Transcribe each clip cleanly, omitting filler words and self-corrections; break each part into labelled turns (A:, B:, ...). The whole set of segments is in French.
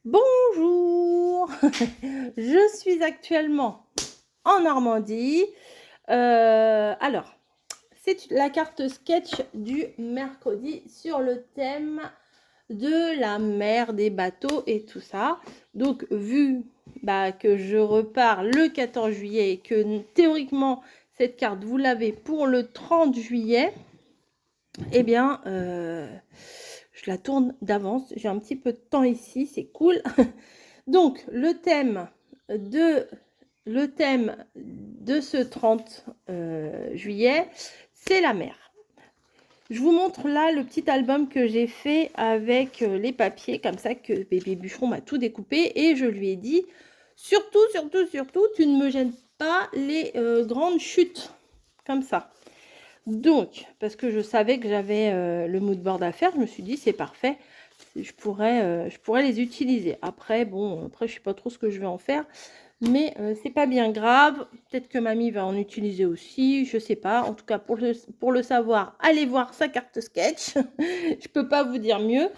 A: Bonjour. Je suis actuellement en Normandie. Alors, c'est la carte sketch du mercredi sur le thème de la mer, des bateaux et tout ça. Donc, vu que je repars le 14 juillet et que théoriquement, cette carte, vous l'avez pour le 30 juillet, eh bien, je la tourne d'avance. J'ai un petit peu de temps ici, c'est cool. Donc, le thème de ce 30 juillet, c'est la mer. Je vous montre là le petit album que j'ai fait avec les papiers, comme ça que bébé bûcheron m'a tout découpé. Et je lui ai dit, surtout, tu ne me gênes pas les grandes chutes, comme ça. Donc, parce que je savais que j'avais le mood board à faire, je me suis dit, c'est parfait. Je pourrais les utiliser. Après, bon, je sais pas trop ce que je vais en faire. Mais c'est pas bien grave. Peut-être que mamie va en utiliser aussi. Je sais pas. En tout cas, pour le savoir, allez voir sa carte sketch. Je peux pas vous dire mieux.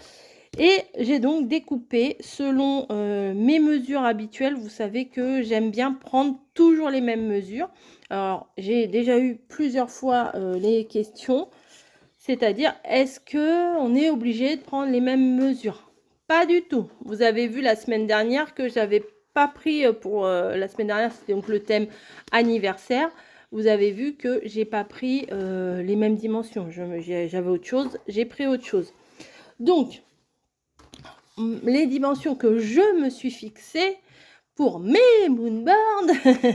A: Et j'ai donc découpé selon mes mesures habituelles. Vous savez que j'aime bien prendre toujours les mêmes mesures. Alors, j'ai déjà eu plusieurs fois les questions. C'est-à-dire, est-ce qu'on est obligé de prendre les mêmes mesures? Pas du tout. Vous avez vu la semaine dernière que j'avais pas pris pour la semaine dernière, c'était donc le thème anniversaire. Vous avez vu que j'ai pas pris les mêmes dimensions. J'avais autre chose, j'ai pris autre chose. Donc, les dimensions que je me suis fixées pour mes moonboards,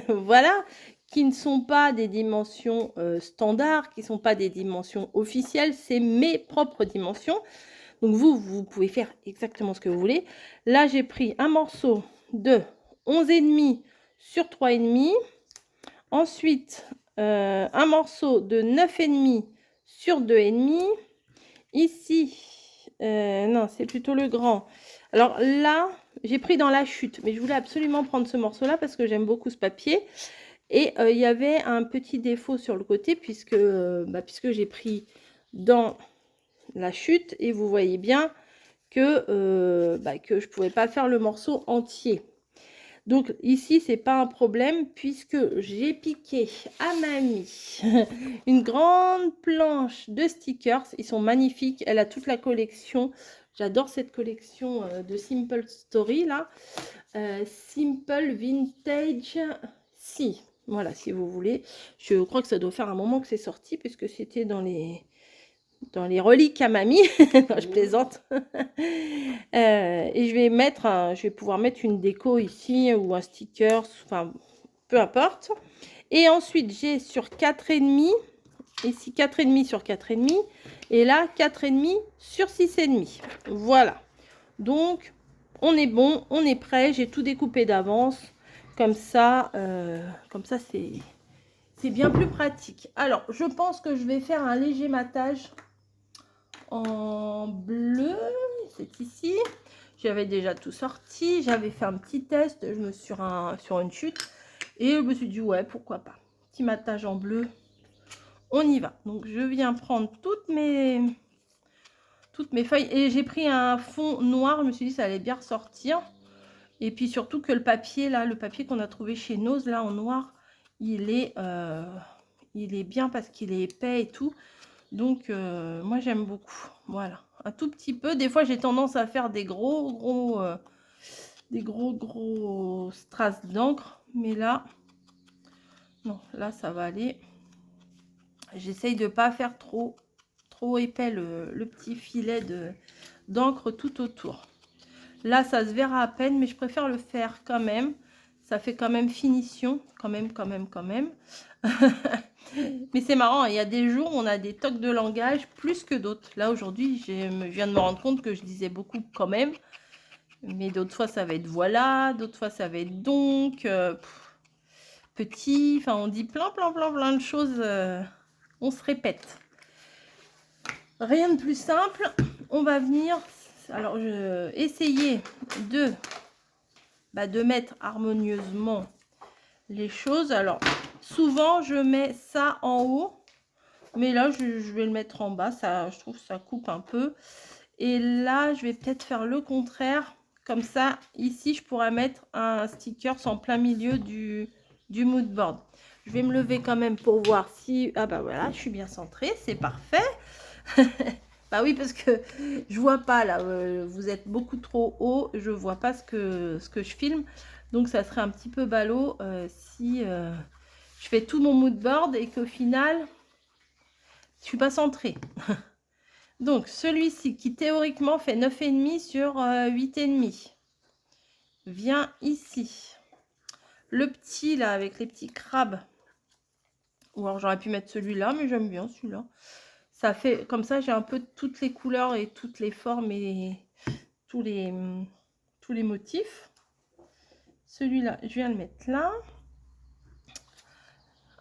A: voilà, qui ne sont pas des dimensions standards, qui ne sont pas des dimensions officielles, c'est mes propres dimensions. Donc vous pouvez faire exactement ce que vous voulez. Là, j'ai pris un morceau de 11,5 sur 3,5. Ensuite, un morceau de 9,5 sur 2,5. Ici, non, c'est plutôt le grand. Alors là, j'ai pris dans la chute, mais je voulais absolument prendre ce morceau-là parce que j'aime beaucoup ce papier. Et il y avait un petit défaut sur le côté puisque j'ai pris dans la chute et vous voyez bien que je ne pouvais pas faire le morceau entier. Donc ici, c'est pas un problème puisque j'ai piqué à mamie une grande planche de stickers. Ils sont magnifiques. Elle a toute la collection. J'adore cette collection de Simple Story là. Simple Vintage. Si, voilà, si vous voulez. Je crois que ça doit faire un moment que c'est sorti puisque c'était dans les reliques à mamie. Non, je plaisante. Et je vais pouvoir mettre une déco ici ou un sticker, enfin peu importe. Et ensuite j'ai sur 4,5, ici 4,5 sur 4,5 et là 4,5 sur 6,5. Voilà, donc on est bon, on est prêt. J'ai tout découpé d'avance, comme ça c'est bien plus pratique. Alors je pense que je vais faire un léger matage en bleu, c'est ici. J'avais déjà tout sorti, j'avais fait un petit test, je me suis sur une chute et je me suis dit ouais, pourquoi pas. Petit matage en bleu, on y va. Donc je viens prendre toutes mes feuilles et j'ai pris un fond noir, je me suis dit ça allait bien ressortir. Et puis surtout que le papier là, le papier qu'on a trouvé chez Nose là en noir, il est bien parce qu'il est épais et tout. Donc moi j'aime beaucoup, voilà, un tout petit peu. Des fois j'ai tendance à faire des gros strass d'encre, mais là non, là ça va aller. J'essaye de pas faire trop épais le petit filet d'encre tout autour. Là ça se verra à peine, mais je préfère le faire quand même. Ça fait quand même finition, quand même. Mais c'est marrant, il y a des jours où on a des tocs de langage plus que d'autres. Là aujourd'hui, je viens de me rendre compte que je disais beaucoup quand même. Mais d'autres fois, ça va être voilà, d'autres fois, ça va être donc, petit. Enfin, on dit plein de choses. On se répète. Rien de plus simple. On va venir, alors, essayer de mettre harmonieusement les choses. Alors, souvent, je mets ça en haut. Mais là, je vais le mettre en bas. Ça, je trouve que ça coupe un peu. Et là, je vais peut-être faire le contraire. Comme ça, ici, je pourrais mettre un sticker en plein milieu du mood board. Je vais me lever quand même pour voir si... Ah bah voilà, je suis bien centrée, c'est parfait. Bah oui, parce que je vois pas là, vous êtes beaucoup trop haut, je vois pas ce que je filme. Donc ça serait un petit peu ballot si je fais tout mon mood board et qu'au final, je suis pas centrée. Donc celui-ci qui théoriquement fait 9,5 sur 8,5 vient ici. Le petit là avec les petits crabes, ou alors j'aurais pu mettre celui-là, mais j'aime bien celui-là. Ça fait comme ça, j'ai un peu toutes les couleurs et toutes les formes et tous les motifs. Celui-là, je viens le mettre là.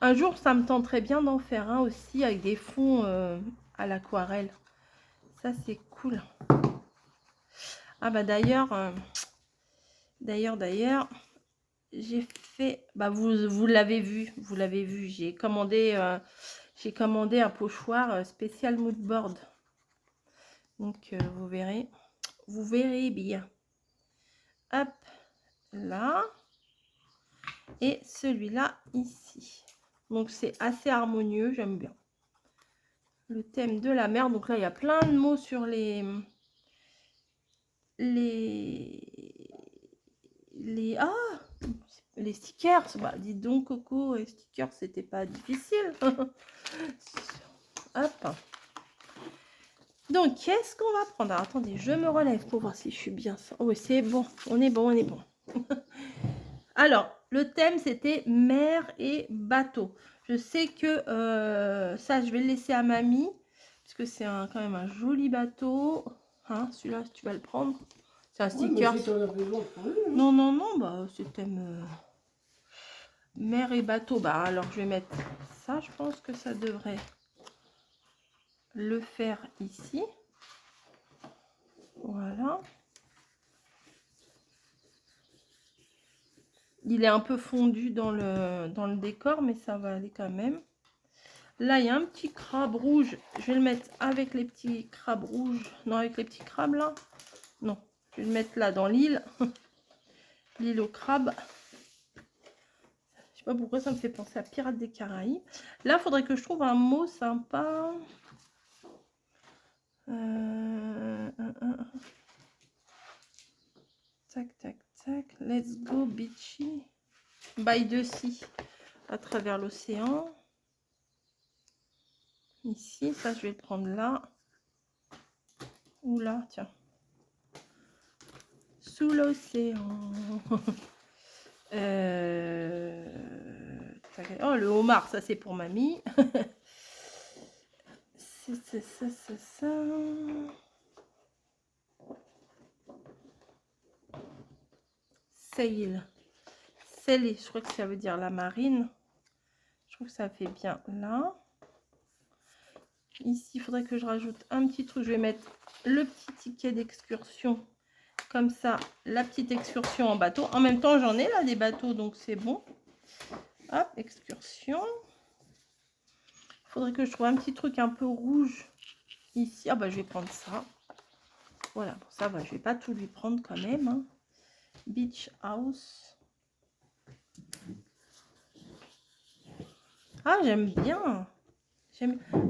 A: Un jour, ça me tenterait bien d'en faire un aussi avec des fonds à l'aquarelle. Ça, c'est cool. Ah bah d'ailleurs, j'ai fait, bah vous l'avez vu, j'ai commandé un pochoir spécial mood board. Donc vous verrez bien. Hop, là. Et celui-là ici. Donc c'est assez harmonieux, j'aime bien. Le thème de la mer. Donc là, il y a plein de mots sur les stickers. Bah, dis donc Coco, les stickers, c'était pas difficile. Hop. Donc, qu'est-ce qu'on va prendre? Alors, attendez, je me relève pour voir si je suis bien. Oh, oui, c'est bon. On est bon, on est bon. Alors, le thème, c'était mer et bateau. Je sais que ça, je vais le laisser à mamie. Parce que c'est quand même un joli bateau. Hein, celui-là, tu vas le prendre. C'est un sticker. Si non, non, non, bah, c'est thème mer et bateau. Bah, alors, je vais mettre ça. Je pense que ça devrait le faire ici. Voilà. Il est un peu fondu dans le décor, mais ça va aller quand même. Là, il y a un petit crabe rouge. Je vais le mettre avec les petits crabes rouges. Non, avec les petits crabes là. Non, je vais le mettre là dans l'île. L'île aux crabes. Je sais pas pourquoi ça me fait penser à Pirates des Caraïbes. Là, il faudrait que je trouve un mot sympa. Tac, tac, tac. Let's go beachy. By the sea. À travers l'océan. Ici, ça, je vais le prendre là. Ou là, tiens. Sous l'océan. Oh, le homard, ça c'est pour mamie. C'est ça. Sail. Sail, je crois que ça veut dire la marine. Je trouve que ça fait bien là. Ici, il faudrait que je rajoute un petit truc. Je vais mettre le petit ticket d'excursion. Comme ça, la petite excursion en bateau. En même temps, j'en ai là des bateaux, donc c'est bon. Hop, excursion. Il faudrait que je trouve un petit truc un peu rouge ici. Ah bah, je vais prendre ça. Voilà, pour ça, bah, je vais pas tout lui prendre quand même. Hein. Beach House. Ah, j'aime bien.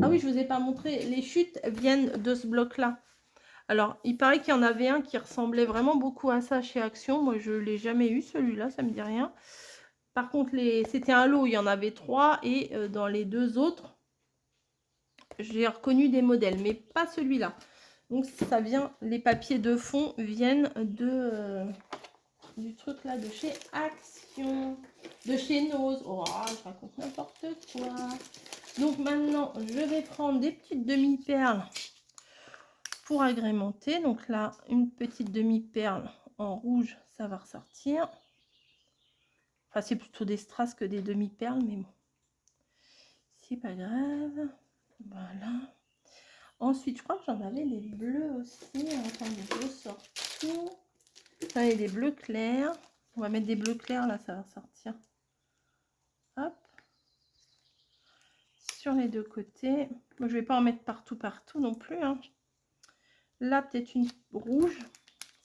A: Ah oui, je vous ai pas montré. Les chutes viennent de ce bloc-là. Alors, il paraît qu'il y en avait un qui ressemblait vraiment beaucoup à ça chez Action. Moi, je ne l'ai jamais eu, celui-là, ça me dit rien. Par contre, c'était un lot, il y en avait 3. Et dans les 2 autres, j'ai reconnu des modèles, mais pas celui-là. Donc, ça vient, les papiers de fond viennent du truc là de chez Action, de chez Nose. Oh, je raconte n'importe quoi. Donc maintenant, je vais prendre des petites demi-perles pour agrémenter. Donc là, une petite demi-perle en rouge, ça va ressortir. Enfin, c'est plutôt des strass que des demi-perles, mais bon, c'est pas grave. Voilà. Ensuite, je crois que j'en avais des bleus aussi. Attendez, je sors tout. J'en ai des bleus clairs. On va mettre des bleus clairs, là, ça va sortir. Hop. Sur les 2 côtés. Moi, je vais pas en mettre partout non plus. Hein. Là, peut-être une rouge.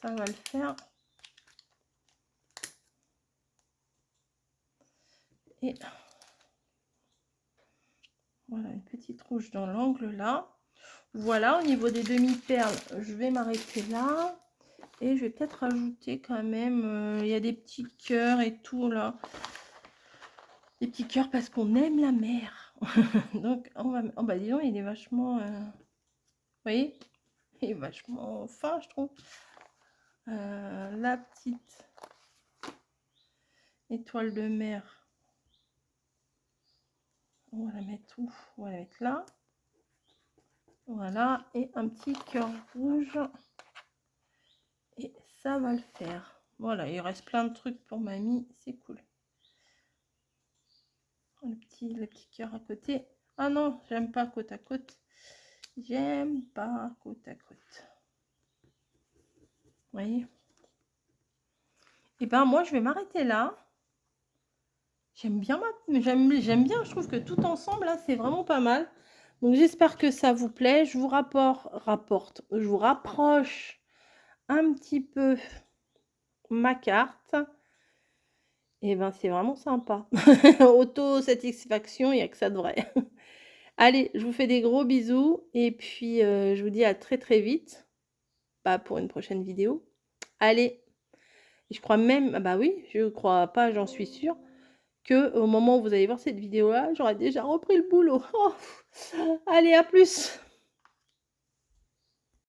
A: Ça va le faire. Et voilà, une petite rouge dans l'angle là. Voilà, au niveau des demi-perles, je vais m'arrêter là. Et je vais peut-être rajouter quand même, il y a des petits cœurs et tout là. Des petits cœurs parce qu'on aime la mer. Donc, on va... Oh bah dis donc, il est vachement... Vous voyez? Il est vachement fin, je trouve. La petite étoile de mer. On va la mettre où? On va la mettre là. Voilà. Et un petit cœur rouge. Et ça va le faire. Voilà, il reste plein de trucs pour mamie. C'est cool. Le petit cœur à côté. Ah non, j'aime pas côte à côte. J'aime pas côte à côte. Vous voyez? Et ben moi, je vais m'arrêter là. J'aime bien, j'aime bien, je trouve que tout ensemble, là, c'est vraiment pas mal. Donc, j'espère que ça vous plaît. Je vous je vous rapproche un petit peu ma carte. Et ben, c'est vraiment sympa. Auto-satisfaction, il n'y a que ça de vrai. Allez, je vous fais des gros bisous. Et puis, je vous dis à très, très vite. Bah, pour une prochaine vidéo. Allez, je crois même, ah bah oui, je crois pas, j'en suis sûre, que au moment où vous allez voir cette vidéo-là, j'aurai déjà repris le boulot. Oh, allez, à plus!